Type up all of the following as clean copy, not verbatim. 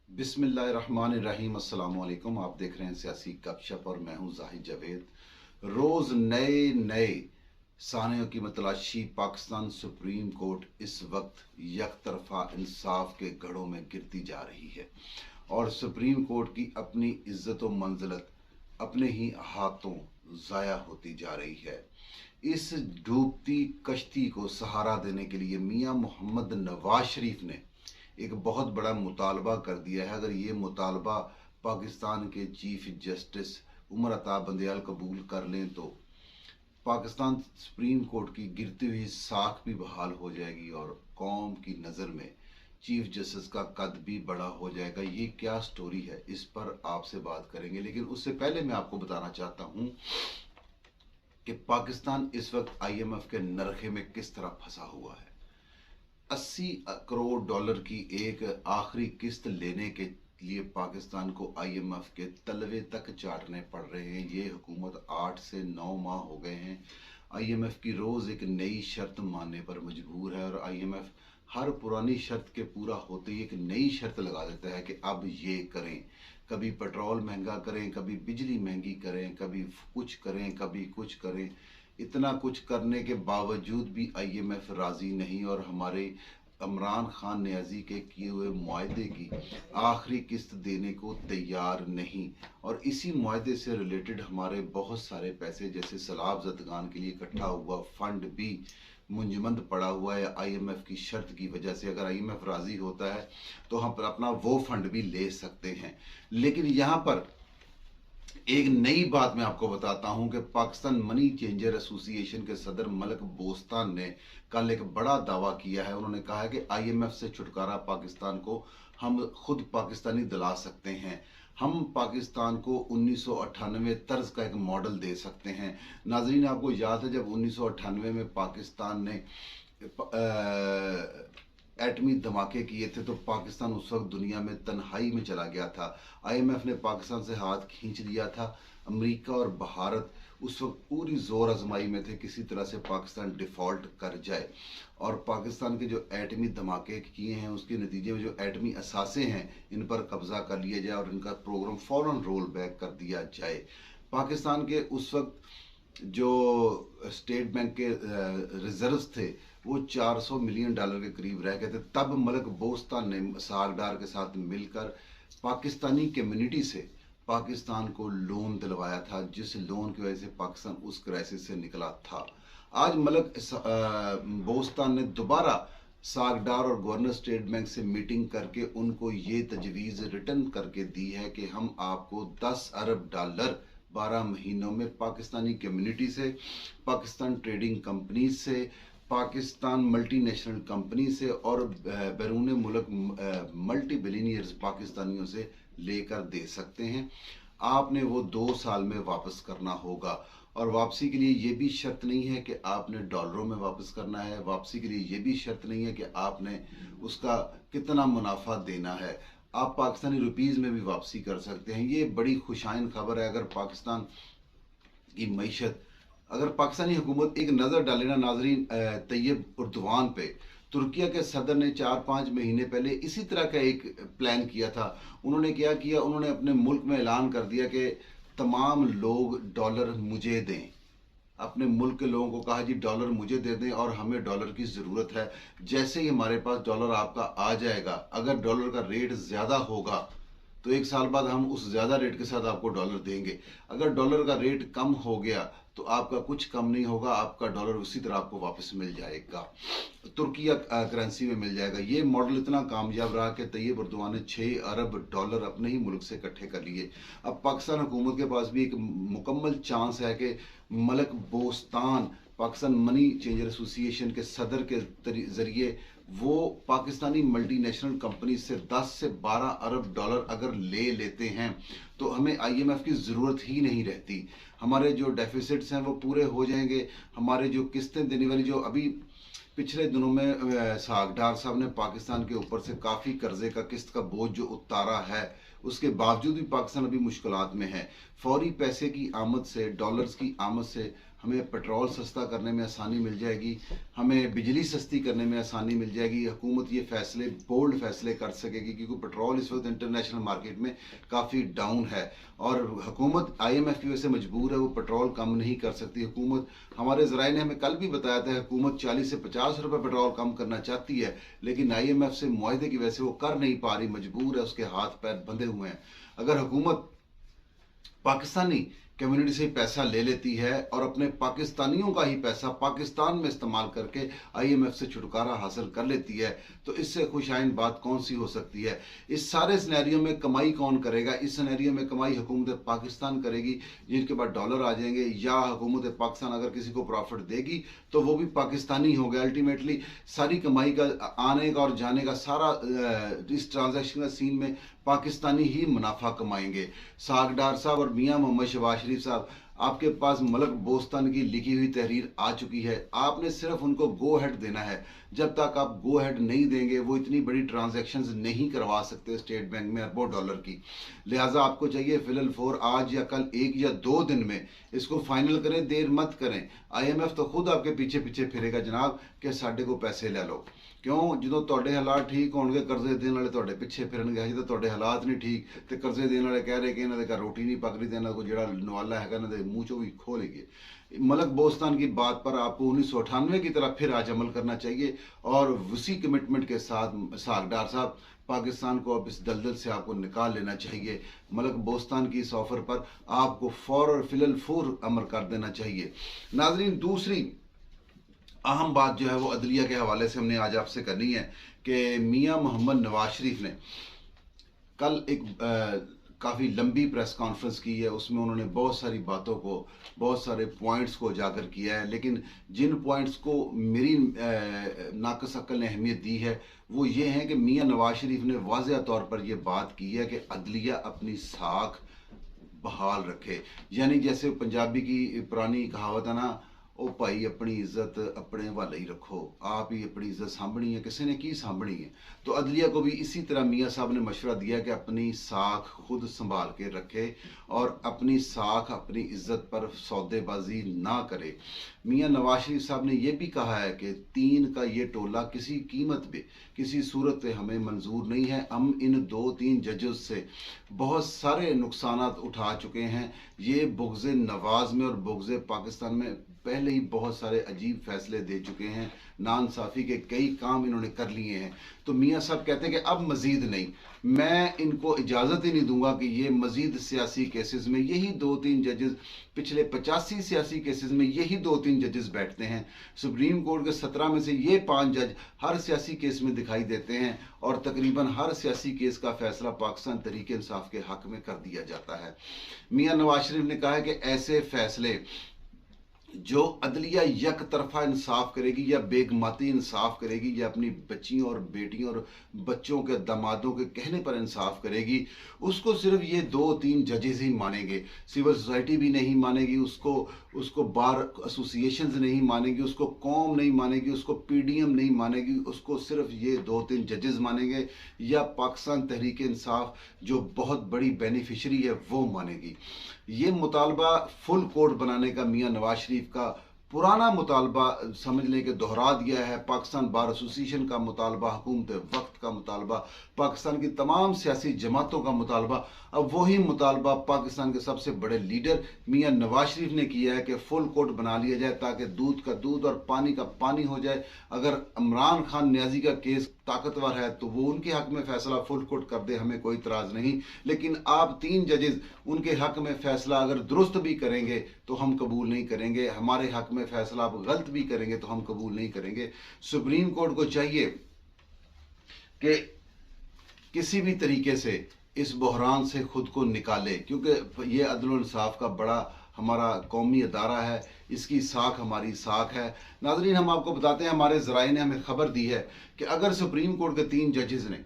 बिस्मिल्लाहिर्रहमानिर्रहीम। अस्सलाम वालेकुम। आप देख रहे हैं सियासी गपशप और मैं हूं जाहिद जावेद। रोज़ नए नए सानियों की मतलाशी। पाकिस्तान सुप्रीम कोर्ट इस वक्त यकतरफा इंसाफ के गढ़ों में गिरती जा रही है और सुप्रीम कोर्ट की अपनी इज्जत व मंजिलत अपने ही हाथों ज़ाया होती जा रही है। इस डूबती कश्ती को सहारा देने के लिए मियां मोहम्मद नवाज शरीफ ने एक बहुत बड़ा मुतालबा कर दिया है। अगर ये मुतालबा पाकिस्तान के चीफ जस्टिस उमर अता बंदयाल कबूल कर लें तो पाकिस्तान सुप्रीम कोर्ट की गिरती हुई साख भी बहाल हो जाएगी और कौम की नज़र में चीफ जस्टिस का कद भी बड़ा हो जाएगा। ये क्या स्टोरी है, इस पर आपसे बात करेंगे, लेकिन उससे पहले मैं आपको बताना चाहता हूं कि पाकिस्तान इस वक्त IMF के नरखे में किस तरह फंसा हुआ है। 80 करोड़ डॉलर की एक आखिरी किस्त लेने के लिए पाकिस्तान को IMF के तलवे तक चाटने पड़ रहे हैं। ये हुकूमत 8 से 9 माह हो गए हैं IMF की रोज़ एक नई शर्त मानने पर मजबूर है और IMF हर पुरानी शर्त के पूरा होते ही एक नई शर्त लगा देता है कि अब ये करें। कभी पेट्रोल महंगा करें, कभी बिजली महंगी करें, कभी कुछ करें, कभी कुछ करें। इतना कुछ करने के बावजूद भी IMF राज़ी नहीं और हमारे इमरान खान नियाज़ी के किए हुए मुआहदे की आखिरी किस्त देने को तैयार नहीं। और इसी मुआहदे से रिलेटेड हमारे बहुत सारे पैसे जैसे सैलाब ज़दगान के लिए इकट्ठा हुआ फंड भी मुंजमद पड़ा हुआ है IMF की शर्त की वजह से। अगर IMF राज़ी होता है तो हम अपना वो फंड भी ले सकते हैं। लेकिन यहाँ पर एक नई बात मैं आपको बताता हूं कि पाकिस्तान मनी चेंजर एसोसिएशन के सदर मलक बोस्तान ने कल एक बड़ा दावा किया है। उन्होंने कहा है कि IMF से छुटकारा पाकिस्तान को हम खुद पाकिस्तानी दिला सकते हैं। हम पाकिस्तान को 1998 तर्ज का एक मॉडल दे सकते हैं। नाजरीन, आपको याद है जब 1998 में पाकिस्तान ने एटमी धमाके किए थे तो पाकिस्तान उस वक्त दुनिया में तन्हाई में चला गया था। IMF ने पाकिस्तान से हाथ खींच लिया था। अमेरिका और भारत उस वक्त पूरी जोर आजमाई में थे किसी तरह से पाकिस्तान डिफ़ॉल्ट कर जाए और पाकिस्तान के जो एटमी धमाके किए हैं उसके नतीजे में जो एटमी असासे हैं इन पर कब्जा कर लिया जाए और इनका प्रोग्राम फ़ौरन रोल बैक कर दिया जाए। पाकिस्तान के उस वक्त जो स्टेट बैंक के रिजर्व्स थे वो 400 मिलियन डॉलर के करीब रह गए थे। तब मलक बोस्तान ने सागडार के साथ मिलकर पाकिस्तानी कम्युनिटी से पाकिस्तान को लोन दिलवाया था, जिस लोन की वजह से पाकिस्तान उस क्राइसिस से निकला था। आज मलक बोस्तान ने दोबारा सागडार और गवर्नर स्टेट बैंक से मीटिंग करके उनको ये तजवीज़ रिटर्न करके दी है कि हम आपको 10 अरब डॉलर 12 महीनों में पाकिस्तानी कम्युनिटी से, पाकिस्तान ट्रेडिंग कंपनी से, पाकिस्तान मल्टीनेशनल कंपनी से और बैरून मुल्क मल्टी बिलियनियर्स पाकिस्तानियों से लेकर दे सकते हैं। आपने वो 2 साल में वापस करना होगा और वापसी के लिए ये भी शर्त नहीं है कि आपने डॉलरों में वापस करना है। वापसी के लिए ये भी शर्त नहीं है कि आपने उसका कितना मुनाफा देना है। आप पाकिस्तानी रुपीज़ में भी वापसी कर सकते हैं। ये बड़ी खुशाइन खबर है। अगर पाकिस्तान की मईशत, अगर पाकिस्तानी हुकूमत एक नज़र डाले ना नाजरीन तैयब उर्दवान पे, तुर्किया के सदर ने 4-5 महीने पहले इसी तरह का एक प्लान किया था। उन्होंने क्या किया, उन्होंने अपने मुल्क में ऐलान कर दिया कि तमाम लोग डॉलर मुझे दें। अपने मुल्क के लोगों को कहा जी डॉलर मुझे दे दें और हमें डॉलर की ज़रूरत है। जैसे ही हमारे पास डॉलर आपका आ जाएगा, अगर डॉलर का रेट ज़्यादा होगा तो 1 साल बाद हम उस ज़्यादा रेट के साथ आपको डॉलर देंगे। अगर डॉलर का रेट कम हो गया तो आपका कुछ कम नहीं होगा, आपका डॉलर उसी तरह आपको वापस मिल जाएगा, तुर्किया करेंसी में मिल जाएगा। ये मॉडल इतना कामयाब रहा कि तैयब उर्दवान ने 6 अरब डॉलर अपने ही मुल्क से इकट्ठे कर लिए। अब पाकिस्तान हुकूमत के पास भी एक मुकम्मल चांस है कि Malik Bostan Pakistan money changer association के सदर के ज़रिए वो पाकिस्तानी मल्टीनेशनल कंपनी से 10 से 12 अरब डॉलर अगर ले लेते हैं तो हमें IMF की ज़रूरत ही नहीं रहती। हमारे जो डेफिसिट्स हैं वो पूरे हो जाएंगे। हमारे जो किस्तें देने वाली, जो अभी पिछले दिनों में सागडार साहब ने पाकिस्तान के ऊपर से काफ़ी कर्जे का किस्त का बोझ जो उतारा है, उसके बावजूद भी पाकिस्तान अभी मुश्किलात में है। फौरी पैसे की आमद से, डॉलर्स की आमद से हमें पेट्रोल सस्ता करने में आसानी मिल जाएगी, हमें बिजली सस्ती करने में आसानी मिल जाएगी। हुकूमत ये फैसले, बोल्ड फैसले कर सकेगी, क्योंकि पेट्रोल इस वक्त इंटरनेशनल मार्केट में काफ़ी डाउन है और हुकूमत IMF की वजह से मजबूर है, वो पेट्रोल कम नहीं कर सकती। हुकूमत, हमारे ज़राए ने हमें कल भी बताया था, हुकूमत 40 से 50 रुपये पेट्रोल कम करना चाहती है, लेकिन IMF से मुआहदे की वजह से वो कर नहीं पा रही, मजबूर है, उसके हाथ पैर बंधे हुए हैं। अगर हुकूमत पाकिस्तानी कम्युनिटी से पैसा ले लेती है और अपने पाकिस्तानियों का ही पैसा पाकिस्तान में इस्तेमाल करके IMF से छुटकारा हासिल कर लेती है, तो इससे खुशाइन बात कौन सी हो सकती है। इस सारे सिनेरियो में कमाई कौन करेगा? इस सिनेरियो में कमाई हुकूमत पाकिस्तान करेगी, जिनके पास डॉलर आ जाएंगे, या हुकूमत पाकिस्तान अगर किसी को प्रॉफिट देगी तो वो भी पाकिस्तानी हो गया। अल्टीमेटली सारी कमाई का, आने का और जाने का सारा इस ट्रांजैक्शन का सीन में पाकिस्तानी ही मुनाफा कमाएंगे। सागडार साहब और मियां मोहम्मद शहबाज शरीफ साहब, आपके पास मलक बोस्तान की लिखी हुई तहरीर आ चुकी है, आपने सिर्फ उनको गो हेड देना है। जब तक आप गो हेड नहीं देंगे, वो इतनी बड़ी ट्रांजैक्शंस नहीं करवा सकते स्टेट बैंक में अरबों डॉलर की। लिहाजा आपको चाहिए फिलहाल फोर आज या कल 1 या 2 दिन में इसको फाइनल करें, देर मत करें। IMF तो खुद आपके पीछे पीछे फिरेगा जनाब कि साढ़े को पैसे ले लो। क्यों? जो ਤੁਹਾਡੇ ਹਾਲਾਤ ठीक ਹੋਣਗੇ, ਕਰਜ਼ੇ ਦੇਣ ਵਾਲੇ ਤੁਹਾਡੇ ਪਿੱਛੇ ਫਿਰਨਗੇ। ਜਦੋਂ ਤੁਹਾਡੇ ਹਾਲਾਤ ਨਹੀਂ ਠੀਕ ਤੇ ਕਰਜ਼ੇ ਦੇਣ ਵਾਲੇ ਕਹਿ ਰਹੇ ਕਿ ਇਹਨਾਂ ਦੇ ਘਰ ਰੋਟੀ नहीं पक रही, तो ਇਹਨਾਂ को ਜਿਹੜਾ ਨਵਾਲਾ ਹੈਗਾ ਇਹਨਾਂ ਦੇ ਮੂੰਹ ਚੋਂ ਵੀ ਖੋਹ लेंगे। मलक बोस्तान की बात पर आपको 1998 की तरह फिर आज अमल करना चाहिए और उसी कमिटमेंट के साथ सागडार साहब, पाकिस्तान को अब इस दलदल से आपको निकाल लेना चाहिए। मलक बोस्तान की इस ऑफर पर आपको फौरन फिलहाल फूर अमल कर देना चाहिए। नाजरीन, दूसरी अहम बात जो है वो अदलिया के हवाले से हमने आज आपसे करनी है कि मियां मोहम्मद नवाज शरीफ ने कल एक काफ़ी लंबी प्रेस कॉन्फ्रेंस की है। उसमें उन्होंने बहुत सारी बातों को, बहुत सारे पॉइंट्स को उजागर किया है, लेकिन जिन पॉइंट्स को मेरी नाकस अक्ल ने अहमियत दी है वो ये है कि मियां नवाज शरीफ ने वाज़ेह तौर पर यह बात की है कि अदलिया अपनी साख बहाल रखे। यानी जैसे पंजाबी की पुरानी कहावत है ना, ओ भाई अपनी इज्जत अपने वाले ही रखो, आप ही अपनी इज्जत सामभनी है, किसी ने की सामभनी है। तो अदलिया को भी इसी तरह मियाँ साहब ने मशवरा दिया कि अपनी साख खुद संभाल के रखे और अपनी साख, अपनी इज्जत पर सौदेबाजी ना करे। मियाँ नवाज शरीफ साहब ने यह भी कहा है कि 3 का ये टोला किसी कीमत पे, किसी सूरत पे हमें मंजूर नहीं है। हम इन 2-3 जजेस से बहुत सारे नुकसानात उठा चुके हैं। ये बुग़्ज़े नवाज में और बुग़्ज़े पाकिस्तान में पहले ही बहुत सारे अजीब फैसले दे चुके हैं, नाइंसाफ़ी के कई काम इन्होंने कर लिए हैं। तो मियाँ साहब कहते हैं कि अब मज़ीद नहीं, मैं इनको इजाज़त ही नहीं दूंगा कि ये मज़ीद सियासी केसेस में यही 2-3 जजेस, पिछले 85 सियासी केसेस में यही 2-3 जजेस बैठते हैं। सुप्रीम कोर्ट के 17 में से ये 5 जज हर सियासी केस में दिखाई देते हैं और तकरीबन हर सियासी केस का फैसला पाकिस्तान तहरीक इंसाफ के हक में कर दिया जाता है। मियाँ नवाज शरीफ ने कहा है कि ऐसे फैसले जो अदलिया यक तरफा इंसाफ करेगी या बेगमाती इंसाफ करेगी या अपनी बच्चियों और बेटियों और बच्चों के दामादों के कहने पर इंसाफ करेगी, उसको सिर्फ ये 2-3 जजेस ही मानेंगे। सिविल सोसाइटी भी नहीं मानेगी उसको बार एसोसिएशंस नहीं मानेगी, उसको कौम नहीं मानेगी, उसको PDM नहीं मानेगी, उसको सिर्फ ये 2-3 जजेस मानेंगे या पाकिस्तान तहरीक इंसाफ जो बहुत बड़ी बेनिफिशरी है वो मानेगी। ये मुतालबा फुल कोर्ट बनाने का मियाँ नवाज शरीफ का पुराना मुतालबा समझ लें कि दोहरा दिया है। पाकिस्तान बार एसोसिएशन का मुतालबा, हुकूमत वक्त का मुतालबा, पाकिस्तान की तमाम सियासी जमातों का मुतालबा, अब वही मुतालबा पाकिस्तान के सबसे बड़े लीडर मियाँ नवाज शरीफ ने किया है कि फुल कोर्ट बना लिया जाए ताकि दूध का दूध और पानी का पानी हो जाए। अगर इमरान खान न्याजी का केस ताकतवर है तो वो उनके हक में फैसला फुल कोर्ट कर दे, हमें कोई इतराज़ नहीं, लेकिन आप 3 जजेस उनके हक में फैसला अगर दुरुस्त भी करेंगे तो हम कबूल नहीं करेंगे, हमारे हक में फैसला आप गलत भी करेंगे तो हम कबूल नहीं करेंगे। सुप्रीम कोर्ट को चाहिए कि किसी भी तरीके से इस बहरान से खुद को निकाले, क्योंकि ये अदल और इंसाफ का बड़ा हमारा कौमी अदारा है, इसकी साख हमारी साख है। नाज़रीन, हम आपको बताते हैं, हमारे ज़राए ने हमें खबर दी है कि अगर सुप्रीम कोर्ट के 3 जजेस ने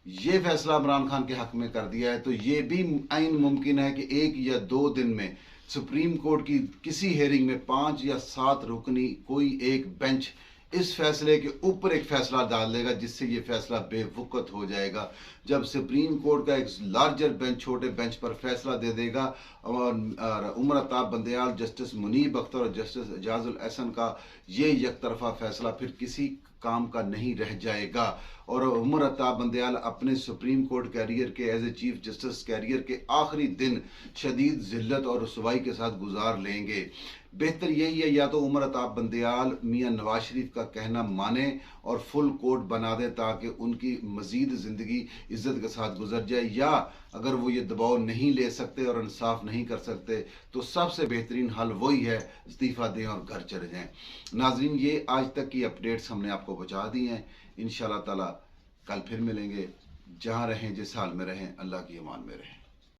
ये फैसला इमरान खान के हक में कर दिया है तो ये भी आइन मुमकिन है कि 1 या 2 दिन में सुप्रीम कोर्ट की किसी हेयरिंग में 5 या 7 रुकनी कोई एक बेंच इस फैसले के ऊपर एक फैसला डाल देगा जिससे ये फैसला बेवकूफ़ हो जाएगा। जब सुप्रीम कोर्ट का एक लार्जर बेंच छोटे बेंच पर फैसला दे देगा और उमर अताब बंदयाल, जस्टिस मुनीब अख्तर और जस्टिस एजाजुल एहसन का ये एक तरफा फैसला फिर किसी काम का नहीं रह जाएगा और उमर अताब बंदयाल अपने सुप्रीम कोर्ट कैरियर के as a chief justice career के आखिरी दिन शदीद जिल्लत और रुसवाई के साथ गुजार लेंगे। बेहतर यही है या तो उमर अताब बंदयाल मियां नवाज शरीफ का कहना माने और फुल कोर्ट बना दें ताकि उनकी मजीद ज़िंदगी इज्जत के साथ गुजर जाए, या अगर वो ये दबाव नहीं ले सकते और इंसाफ नहीं कर सकते तो सबसे बेहतरीन हल वही है इस्तीफ़ा दें और घर चले जाएं। नाजरीन, ये आज तक की अपडेट्स हमने आपको पहुँचा दी हैं। इंशाअल्लाह ताला कल फिर मिलेंगे। जहाँ रहें जिस हाल में रहें, अल्लाह की अमान में रहें।